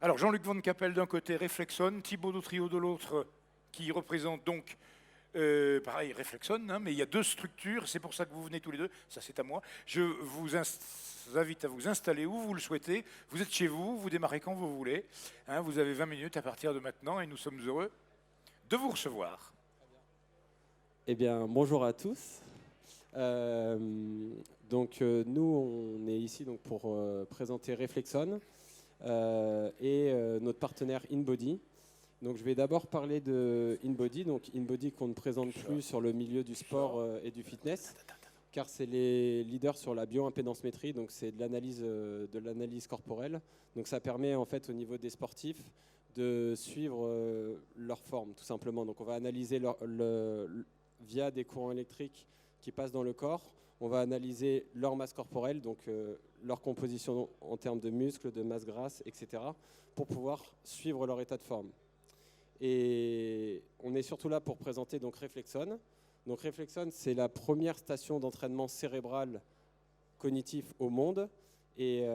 Alors Jean-Luc Van Cappel d'un côté, Reflexon, Thibaut Dautrio de l'autre, qui représente donc, pareil, Reflexon, hein, mais il y a deux structures, c'est pour ça que vous venez tous les deux, ça c'est à moi. Je vous invite à vous installer où vous le souhaitez, vous êtes chez vous, vous démarrez quand vous voulez, hein, vous avez 20 minutes à partir de maintenant et nous sommes heureux de vous recevoir. Eh bien, bonjour à tous. Nous, on est ici donc, pour présenter Reflexon et notre partenaire InBody. Donc, je vais d'abord parler de InBody. Donc, InBody qu'on ne présente plus sur le milieu du sport et du fitness, car c'est les leaders sur la bioimpédancemétrie. Donc, c'est de l'analyse corporelle. Donc, ça permet en fait au niveau des sportifs de suivre leur forme, tout simplement. Donc, on va analyser via des courants électriques qui passent dans le corps. On va analyser leur masse corporelle, donc leur composition en termes de muscles, de masse grasse, etc., pour pouvoir suivre leur état de forme. Et on est surtout là pour présenter donc Reflexon. Donc Reflexon, c'est la première station d'entraînement cérébral cognitif au monde. Et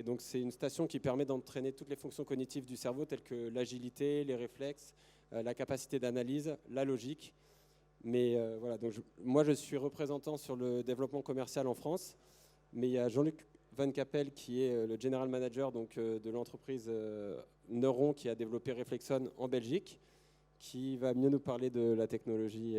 donc c'est une station qui permet d'entraîner toutes les fonctions cognitives du cerveau, telles que l'agilité, les réflexes, la capacité d'analyse, la logique. Mais voilà, donc moi je suis représentant sur le développement commercial en France, mais il y a Jean-Luc Van Cappel qui est le general manager donc, de l'entreprise Neuron qui a développé Reflexon en Belgique, qui va mieux nous parler de la technologie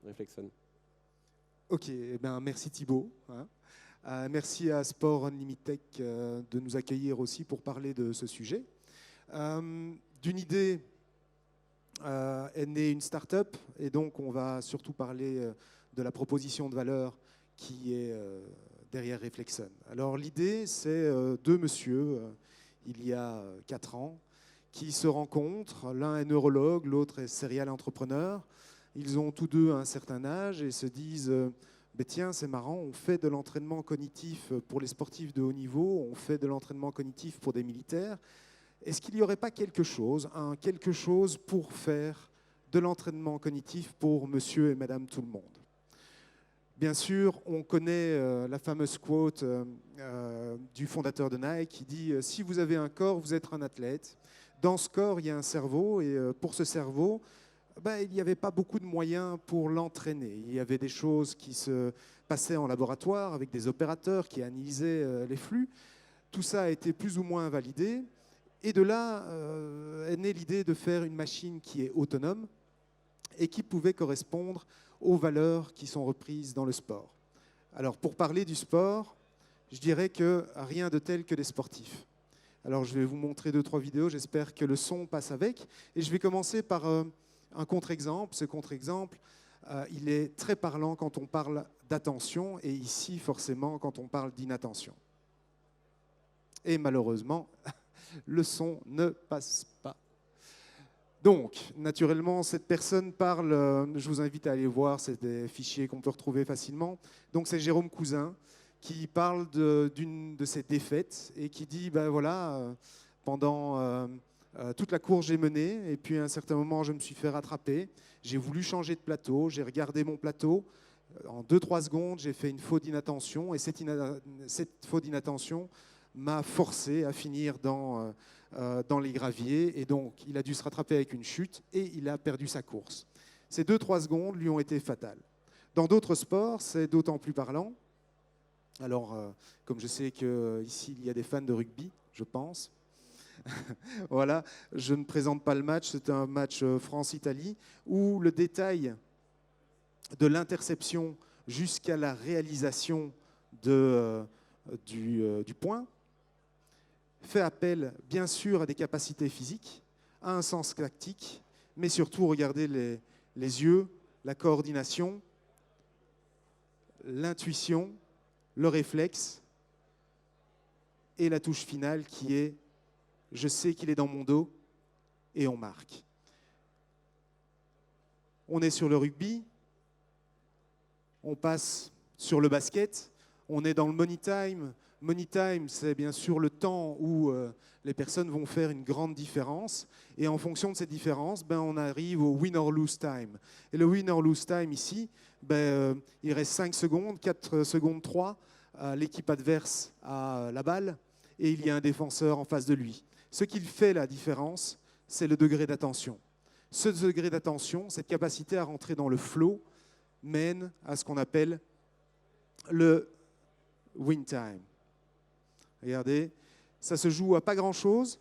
Reflexon. Ok, eh bien, merci Thibaut. Merci à Sport Unlimited Tech de nous accueillir aussi pour parler de ce sujet. D'une idée est née une start-up et donc on va surtout parler de la proposition de valeur qui est derrière Reflexon. Alors l'idée, c'est deux messieurs, il y a 4 ans, qui se rencontrent. L'un est neurologue, l'autre est serial entrepreneur. Ils ont tous deux un certain âge et se disent tiens, c'est marrant, on fait de l'entraînement cognitif pour les sportifs de haut niveau, on fait de l'entraînement cognitif pour des militaires. Est-ce qu'il n'y aurait pas quelque chose pour faire de l'entraînement cognitif pour monsieur et madame tout le monde? Bien sûr, on connaît la fameuse quote du fondateur de Nike qui dit « Si vous avez un corps, vous êtes un athlète. Dans ce corps, il y a un cerveau et pour ce cerveau, il n'y avait pas beaucoup de moyens pour l'entraîner. Il y avait des choses qui se passaient en laboratoire avec des opérateurs qui analysaient les flux. Tout ça a été plus ou moins validé. Et de là est née l'idée de faire une machine qui est autonome et qui pouvait correspondre aux valeurs qui sont reprises dans le sport. Alors pour parler du sport, je dirais que rien de tel que des sportifs. Alors je vais vous montrer 2-3 vidéos, j'espère que le son passe avec. Et je vais commencer par un contre-exemple. Ce contre-exemple, il est très parlant quand on parle d'attention et ici forcément quand on parle d'inattention. Et malheureusement, le son ne passe pas. Donc, naturellement, cette personne parle, je vous invite à aller voir, c'est des fichiers qu'on peut retrouver facilement. Donc, c'est Jérôme Cousin qui parle d'une de ses défaites et qui dit, pendant toute la course, j'ai mené et puis à un certain moment, je me suis fait rattraper. J'ai voulu changer de plateau, j'ai regardé mon plateau. En 2-3 secondes, j'ai fait une faute d'inattention et cette faute d'inattention m'a forcé à finir dans les graviers et donc il a dû se rattraper avec une chute et il a perdu sa course. Ces 2-3 secondes lui ont été fatales. Dans d'autres sports, c'est d'autant plus parlant. Alors, comme je sais qu'ici il y a des fans de rugby, je pense, voilà, je ne présente pas le match, c'est un match France-Italie où le détail de l'interception jusqu'à la réalisation du point fait appel, bien sûr, à des capacités physiques, à un sens tactique, mais surtout, regardez les yeux, la coordination, l'intuition, le réflexe et la touche finale qui est « je sais qu'il est dans mon dos » et on marque. On est sur le rugby, on passe sur le basket, on est dans le money time. Money time, c'est bien sûr le temps où les personnes vont faire une grande différence. Et en fonction de cette différence, on arrive au win or lose time. Et le win or lose time ici, il reste 5 secondes, 4 secondes 3. L'équipe adverse a la balle et il y a un défenseur en face de lui. Ce qui fait la différence, c'est le degré d'attention. Ce degré d'attention, cette capacité à rentrer dans le flow, mène à ce qu'on appelle le win time. Regardez, ça se joue à pas grand-chose,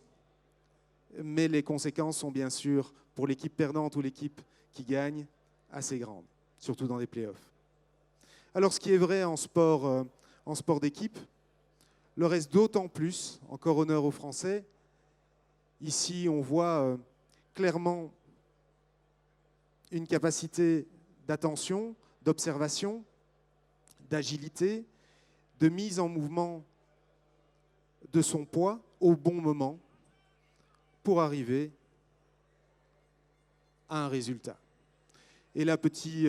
mais les conséquences sont bien sûr, pour l'équipe perdante ou l'équipe qui gagne, assez grandes, surtout dans les playoffs. Alors, ce qui est vrai en sport d'équipe, le reste d'autant plus, encore honneur aux Français. Ici, on voit clairement une capacité d'attention, d'observation, d'agilité, de mise en mouvement de son poids au bon moment pour arriver à un résultat. Et là, petit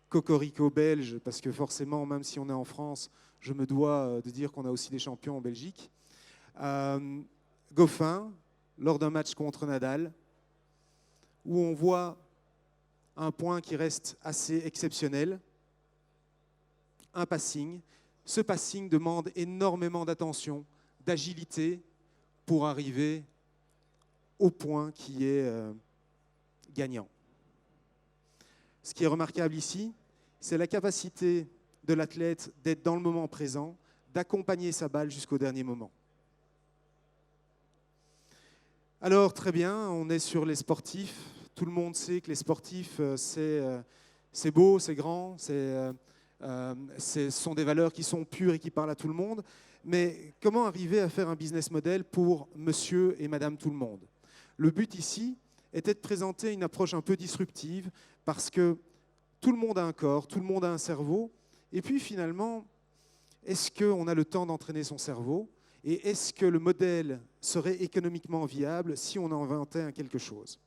cocorico belge, parce que forcément, même si on est en France, je me dois de dire qu'on a aussi des champions en Belgique. Goffin, lors d'un match contre Nadal, où on voit un point qui reste assez exceptionnel, un passing. Ce passing demande énormément d'attention, d'agilité pour arriver au point qui est gagnant. Ce qui est remarquable ici, c'est la capacité de l'athlète d'être dans le moment présent, d'accompagner sa balle jusqu'au dernier moment. Alors, très bien, on est sur les sportifs. Tout le monde sait que les sportifs, c'est beau, c'est grand, ce sont des valeurs qui sont pures et qui parlent à tout le monde. Mais comment arriver à faire un business model pour monsieur et madame tout le monde? Le but ici était de présenter une approche un peu disruptive parce que tout le monde a un corps, tout le monde a un cerveau. Et puis finalement, est-ce qu'on a le temps d'entraîner son cerveau? Et est-ce que le modèle serait économiquement viable si on inventait quelque chose?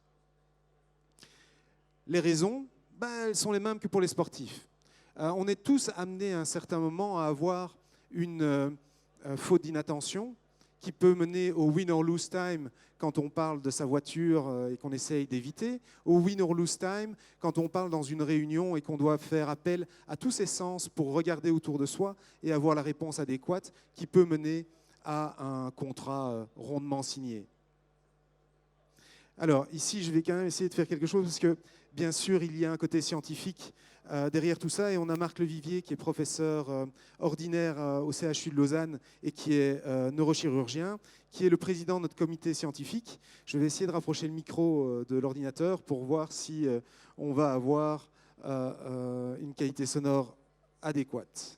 Les raisons, elles sont les mêmes que pour les sportifs. On est tous amenés à un certain moment à avoir une faute d'inattention qui peut mener au win or lose time quand on parle de sa voiture et qu'on essaye d'éviter, au win or lose time quand on parle dans une réunion et qu'on doit faire appel à tous ses sens pour regarder autour de soi et avoir la réponse adéquate qui peut mener à un contrat rondement signé. Alors ici, je vais quand même essayer de faire quelque chose parce que bien sûr, il y a un côté scientifique derrière tout ça et on a Marc Levivier qui est professeur ordinaire au CHU de Lausanne et qui est neurochirurgien, qui est le président de notre comité scientifique. Je vais essayer de rapprocher le micro de l'ordinateur pour voir si on va avoir une qualité sonore adéquate.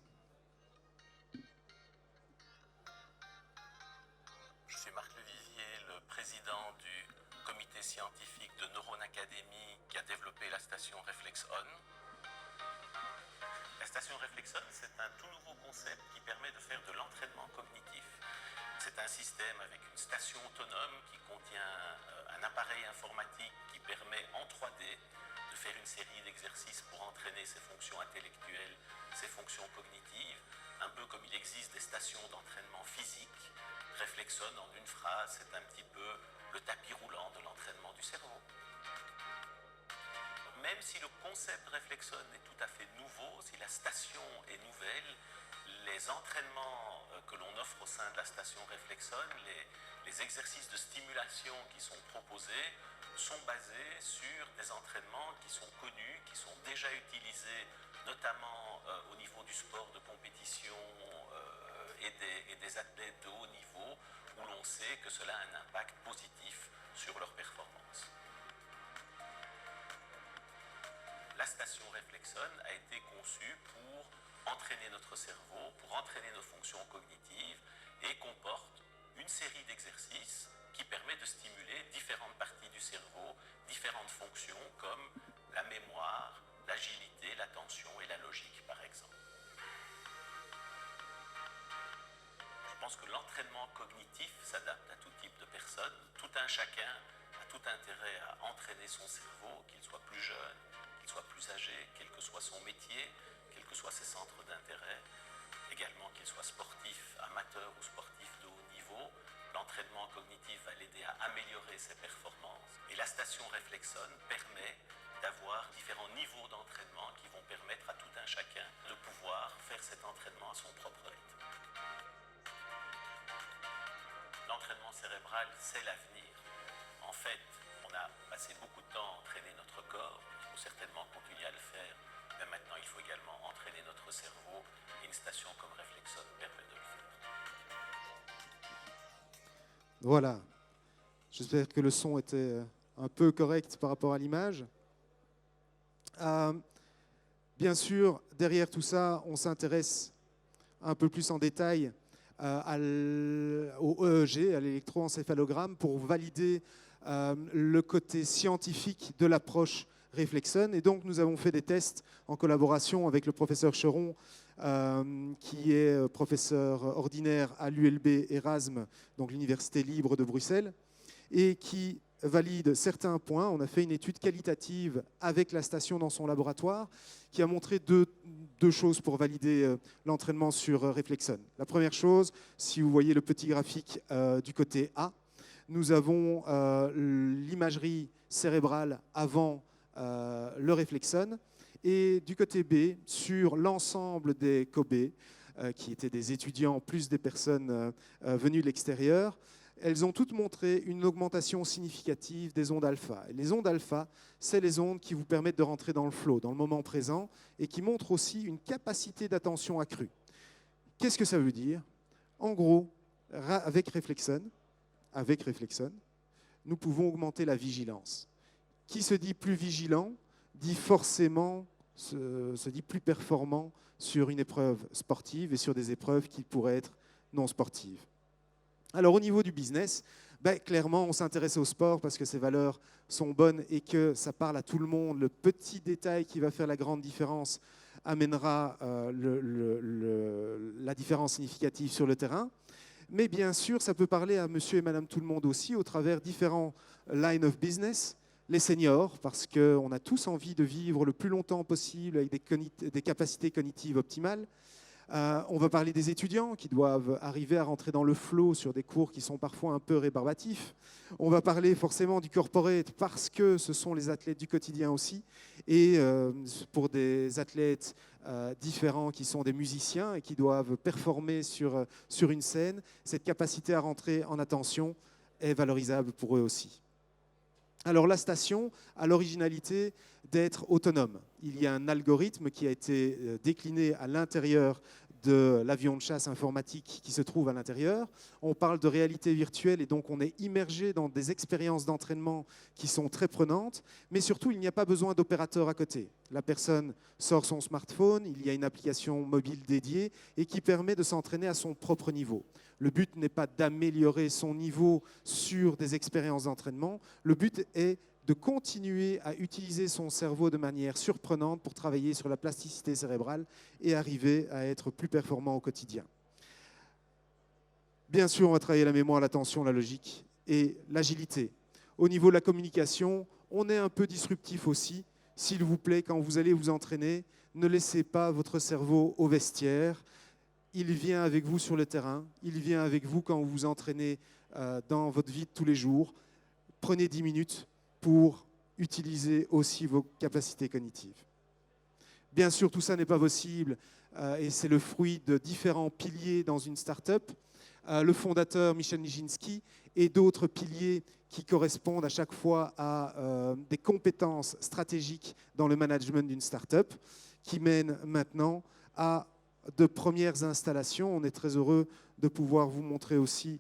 Je suis Marc Levivier, le président du comité scientifique de Neuron Academy qui a développé la station ReflexOn. La station ReflexOn, c'est un tout nouveau concept qui permet de faire de l'entraînement cognitif. C'est un système avec une station autonome qui contient un appareil informatique qui permet en 3D de faire une série d'exercices pour entraîner ses fonctions intellectuelles, ses fonctions cognitives, un peu comme il existe des stations d'entraînement physique. ReflexOn, en une phrase, c'est un petit peu le tapis roulant de l'entraînement du cerveau. Même si le concept ReflexOn est tout à fait nouveau, si la station est nouvelle, les entraînements que l'on offre au sein de la station ReflexOn, les exercices de stimulation qui sont proposés sont basés sur des entraînements qui sont connus, qui sont déjà utilisés, notamment au niveau du sport de compétition et des athlètes de haut niveau, où l'on sait que cela a un impact positif sur leur performance. La station ReflexOn a été conçue pour entraîner notre cerveau, pour entraîner nos fonctions cognitives et comporte une série d'exercices qui permet de stimuler différentes parties du cerveau, différentes fonctions comme la mémoire, l'agilité, l'attention et la logique par exemple. Je pense que l'entraînement cognitif s'adapte à tout type de personnes. Tout un chacun a tout intérêt à entraîner son cerveau, qu'il soit plus jeune, qu'il soit plus âgé, quel que soit son métier, quels que soient ses centres d'intérêt, également qu'il soit sportif, amateur ou sportif de haut niveau. L'entraînement cognitif va l'aider à améliorer ses performances. Et la station ReflexOn permet d'avoir différents niveaux d'entraînement qui vont permettre à tout un chacun de pouvoir faire cet entraînement à son propre rythme. L'entraînement cérébral, c'est l'avenir. En fait, on a passé beaucoup de temps à entraîner notre corps, il faut certainement continuer à le faire, mais maintenant il faut également entraîner notre cerveau, et une station comme Reflexon permet de le faire. Voilà. J'espère que le son était un peu correct par rapport à l'image. Bien sûr, derrière tout ça, on s'intéresse un peu plus en détail au EEG, à l'électroencéphalogramme, pour valider le côté scientifique de l'approche Reflexon. Et donc, nous avons fait des tests en collaboration avec le professeur Cheron, qui est professeur ordinaire à l'ULB Erasme, donc l'Université libre de Bruxelles, et qui valide certains points. On a fait une étude qualitative avec la station dans son laboratoire qui a montré deux choses pour valider l'entraînement sur Reflexon. La première chose, si vous voyez le petit graphique du côté A, nous avons l'imagerie cérébrale avant le Reflexon, et du côté B, sur l'ensemble des Kobe, qui étaient des étudiants plus des personnes venues de l'extérieur, elles ont toutes montré une augmentation significative des ondes alpha. Et les ondes alpha, c'est les ondes qui vous permettent de rentrer dans le flow, dans le moment présent, et qui montrent aussi une capacité d'attention accrue. Qu'est-ce que ça veut dire? En gros, avec Reflexon, nous pouvons augmenter la vigilance. Qui se dit plus vigilant, dit forcément, se dit plus performant sur une épreuve sportive et sur des épreuves qui pourraient être non sportives. Alors au niveau du business, clairement on s'intéresse au sport parce que ces valeurs sont bonnes et que ça parle à tout le monde. Le petit détail qui va faire la grande différence amènera la différence significative sur le terrain. Mais bien sûr, ça peut parler à monsieur et madame tout le monde aussi au travers différents lines of business. Les seniors, parce qu'on a tous envie de vivre le plus longtemps possible avec des capacités cognitives optimales. On va parler des étudiants qui doivent arriver à rentrer dans le flow sur des cours qui sont parfois un peu rébarbatifs. On va parler forcément du corporate parce que ce sont les athlètes du quotidien aussi. Et pour des athlètes différents qui sont des musiciens et qui doivent performer sur une scène, cette capacité à rentrer en attention est valorisable pour eux aussi. Alors la station a l'originalité d'être autonome. Il y a un algorithme qui a été décliné à l'intérieur de l'avion de chasse informatique qui se trouve à l'intérieur. On parle de réalité virtuelle et donc on est immergé dans des expériences d'entraînement qui sont très prenantes, mais surtout il n'y a pas besoin d'opérateur à côté. La personne sort son smartphone, il y a une application mobile dédiée et qui permet de s'entraîner à son propre niveau. Le but n'est pas d'améliorer son niveau sur des expériences d'entraînement, le but est de continuer à utiliser son cerveau de manière surprenante pour travailler sur la plasticité cérébrale et arriver à être plus performant au quotidien. Bien sûr, on va travailler la mémoire, l'attention, la logique et l'agilité. Au niveau de la communication, on est un peu disruptif aussi. S'il vous plaît, quand vous allez vous entraîner, ne laissez pas votre cerveau au vestiaire. Il vient avec vous sur le terrain, il vient avec vous quand vous vous entraînez dans votre vie de tous les jours. Prenez 10 minutes pour utiliser aussi vos capacités cognitives. Bien sûr, tout ça n'est pas possible et c'est le fruit de différents piliers dans une start-up. Le fondateur, Michel Nijinsky, et d'autres piliers qui correspondent à chaque fois à des compétences stratégiques dans le management d'une start-up, qui mènent maintenant à de premières installations. On est très heureux de pouvoir vous montrer aussi,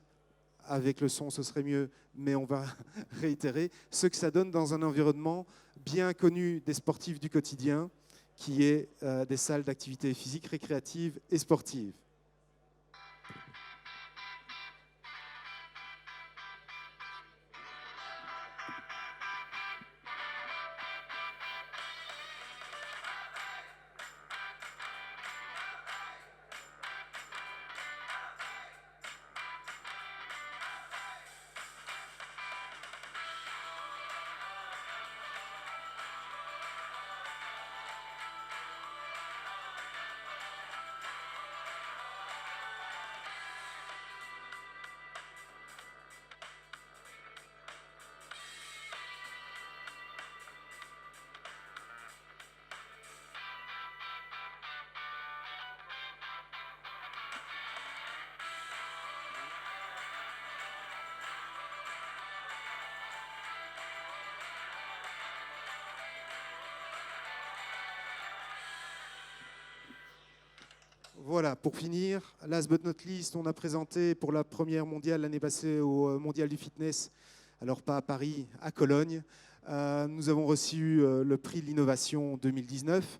avec le son ce serait mieux, mais on va réitérer, ce que ça donne dans un environnement bien connu des sportifs du quotidien, qui est des salles d'activité physique, récréative et sportive. Voilà, pour finir, last but not least, on a présenté pour la première mondiale l'année passée au Mondial du Fitness, alors pas à Paris, à Cologne. Nous avons reçu le prix de l'innovation 2019.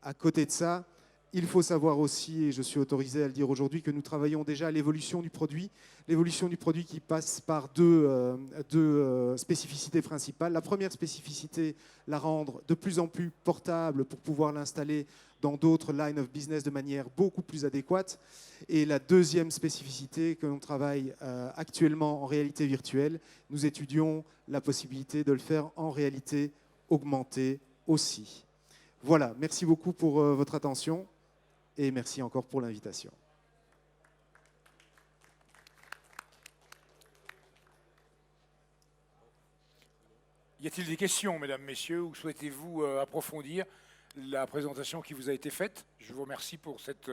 À côté de ça, il faut savoir aussi, et je suis autorisé à le dire aujourd'hui, que nous travaillons déjà à l'évolution du produit qui passe par deux spécificités principales. La première spécificité, la rendre de plus en plus portable pour pouvoir l'installer dans d'autres lines of business de manière beaucoup plus adéquate. Et la deuxième spécificité, que l'on travaille actuellement en réalité virtuelle, nous étudions la possibilité de le faire en réalité augmentée aussi. Voilà, merci beaucoup pour votre attention et merci encore pour l'invitation. Y a-t-il des questions, mesdames, messieurs, ou souhaitez-vous approfondir la présentation qui vous a été faite? Je vous remercie pour cette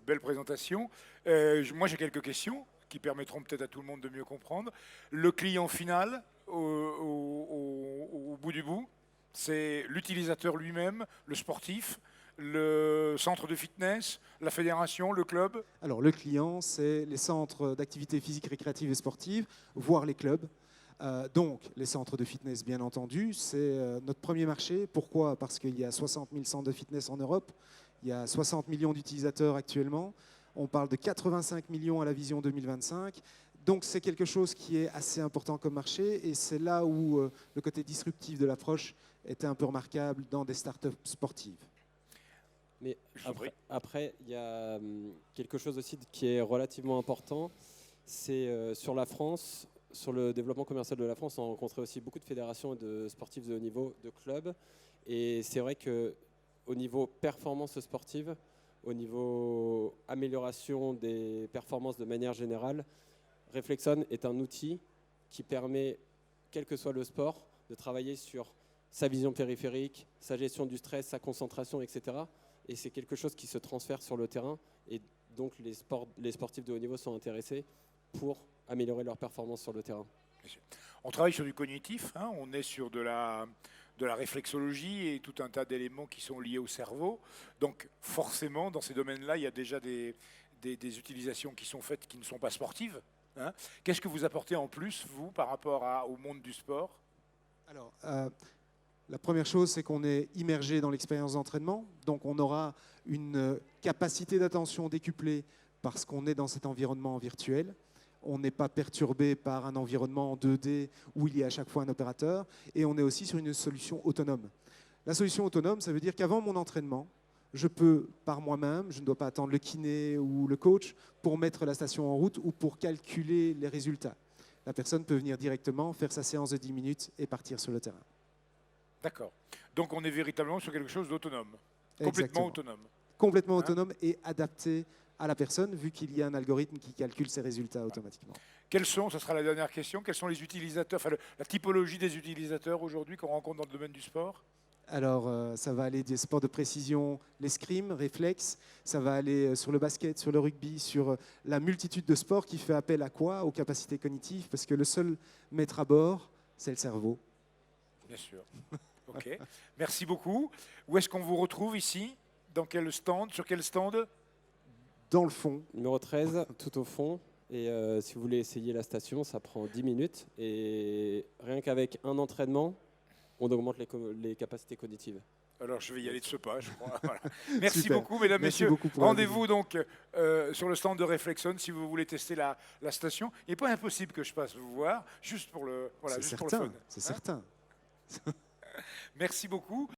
belle présentation. Moi, j'ai quelques questions qui permettront peut-être à tout le monde de mieux comprendre. Le client final, au bout du bout, c'est l'utilisateur lui-même, le sportif, le centre de fitness, la fédération, le club? Alors, le client, c'est les centres d'activités physiques, récréatives et sportives, voire les clubs. Donc, les centres de fitness, bien entendu, c'est notre premier marché. Pourquoi? Parce qu'il y a 60 000 centres de fitness en Europe. Il y a 60 millions d'utilisateurs actuellement. On parle de 85 millions à la vision 2025. Donc, c'est quelque chose qui est assez important comme marché. Et c'est là où le côté disruptif de l'approche était un peu remarquable dans des startups sportives. Mais après, il y a quelque chose aussi qui est relativement important. C'est sur la France. Sur le développement commercial de la France, on a rencontré aussi beaucoup de fédérations et de sportifs de haut niveau, de clubs. Et c'est vrai qu'au niveau performance sportive, au niveau amélioration des performances de manière générale, Reflexon est un outil qui permet, quel que soit le sport, de travailler sur sa vision périphérique, sa gestion du stress, sa concentration, etc. Et c'est quelque chose qui se transfère sur le terrain. Et donc les sportifs de haut niveau sont intéressés pour améliorer leur performance sur le terrain. On travaille sur du cognitif, hein, on est sur de la réflexologie et tout un tas d'éléments qui sont liés au cerveau. Donc forcément, dans ces domaines-là, il y a déjà des utilisations qui sont faites qui ne sont pas sportives. Hein. Qu'est-ce que vous apportez en plus, vous, par rapport au monde du sport? Alors, la première chose, c'est qu'on est immergé dans l'expérience d'entraînement. Donc on aura une capacité d'attention décuplée parce qu'on est dans cet environnement virtuel. On n'est pas perturbé par un environnement en 2D où il y a à chaque fois un opérateur. Et on est aussi sur une solution autonome. La solution autonome, ça veut dire qu'avant mon entraînement, je peux par moi-même, je ne dois pas attendre le kiné ou le coach pour mettre la station en route ou pour calculer les résultats. La personne peut venir directement, faire sa séance de 10 minutes et partir sur le terrain. D'accord. Donc on est véritablement sur quelque chose d'autonome. Complètement Exactement. autonome. Complètement autonome et adapté à la personne, vu qu'il y a un algorithme qui calcule ses résultats automatiquement. Quels sont, ce sera la dernière question, quels sont les utilisateurs, enfin la typologie des utilisateurs aujourd'hui qu'on rencontre dans le domaine du sport? Alors, ça va aller des sports de précision, l'escrime, réflexe, ça va aller sur le basket, sur le rugby, sur la multitude de sports qui fait appel à quoi? Aux capacités cognitives, parce que le seul maître à bord, c'est le cerveau. Bien sûr. Ok. Merci beaucoup. Où est-ce qu'on vous retrouve ici? Dans quel stand? Sur quel stand? Dans le fond. Numéro 13, tout au fond. Et si vous voulez essayer la station, ça prend 10 minutes. Et rien qu'avec un entraînement, on augmente les capacités cognitives. Alors, je vais y aller de ce pas, je crois. Voilà. Merci Super. beaucoup, mesdames, Merci messieurs. beaucoup pour Rendez-vous donc sur le stand de Reflexon si vous voulez tester la station. Il n'est pas impossible que je passe vous voir, juste pour le, voilà, C'est juste pour le certain, fun. c'est Hein? certain. Merci beaucoup.